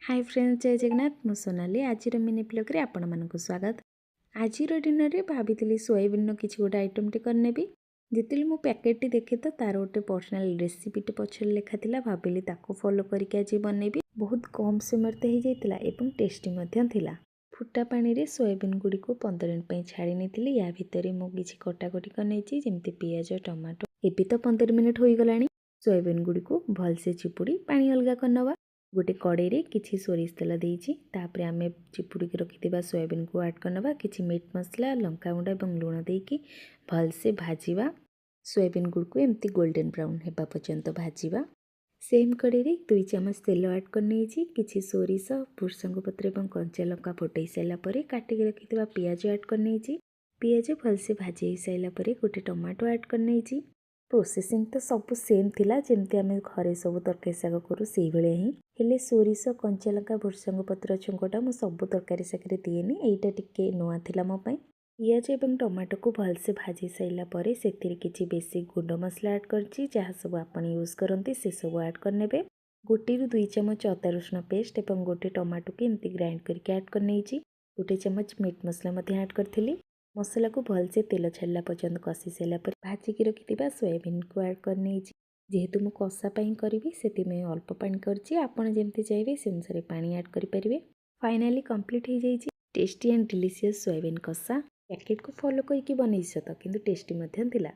Hi friends, जय जगन्नाथ। मु सोनाली आज मिनी ब्लॉग रे आपण मानकु स्वागत। आज डिनर रे भाभी सोयाबीन किसी गोटे आइटम टे करनेबी। जितली मु पैकेट टी देखे तो तार गोटे पर्सनल रेसिपी टे पछरे लिखा थिला। भाबिली ताको फॉलो करके आज बनेबी। बहुत कम समय ते ही जाइतिला एवं टेस्टी मध्यम थिला। फुटा पानी रे सोयाबीन गुडी को 15 मिनिट पई छाडी नेतिली। या भितरे मु किछि कटाकटी करनेछि जेमति पियाज टमाटो। एबी तो 15 मिनिट होई गलानी। सोयाबीन गुडी को भल से चिपुड़ी पानी अलगा करनवा। गोटे कड़े रे किछि सोरिष तेल देइछि। तापरे आमे चिपुड़ी के रखिथिबा सोयाबीन को ऐड करनवा। किछि मीट मसला लंका गुंडा एवं लूण देइकि भल से भाजीबा। सोयाबीन गुड को एमती गोल्डन ब्राउन हेबा पर्यंत भाजीबा। सेम कड़े रे 2 चम्मच तेल ऐड करनेछि। किछि सोरिष भृषंग पत्र एवं कंचा लंका फुटै सैला परे काटि के रखिथिबा पियाज ऐड करनेछि। पियाज भल से भाजी सैला परे गोटे टमाटो ऐड करनेछि। प्रोसेसिंग तो सब सेम थिला जेमती आमे घरे सब तरकारी साग करू सेही भले ही। हेले सोरिष कंचा लंका भृषंग पत्र छुंकटा मु सब तरकारी सागरे दिएनी। एइटा टिके नोआ थिला मो पई। पियाज एवं टमाटो को भल से भाजी सैला परे सेथिरे किछि बेसिक गुंड मसला ऐड करछि। जहाँ सब आपण यूज करंती से सब ऐड करनेबे। गोटे रु 2 चम्मच अदा रसुण पेस्ट एवं गोटे टमाटो के एमती ग्राइंड करके ऐड करनेछि। गोटे चम्मच मीट मसला मध्ये ऐड करथिली। मसला को भल से तेल छाड़ला पर्यंत कषि सैला पर भाजी की रखिथिबा सोयाबीन को ऐड करने। जेहेतु मु कषा पाई करिवि सेति में अल्प पानी करछि। आपण जेमति चाहिबे से अनुसार पानी ऐड करि परिबे। फाइनली कंप्लीट हो जाइछि टेस्टी एंड डिलीशियस सोयाबीन कषा। पैकेट को फॉलो करके बनैछि त किंतु टेस्टी मध्यम थिला।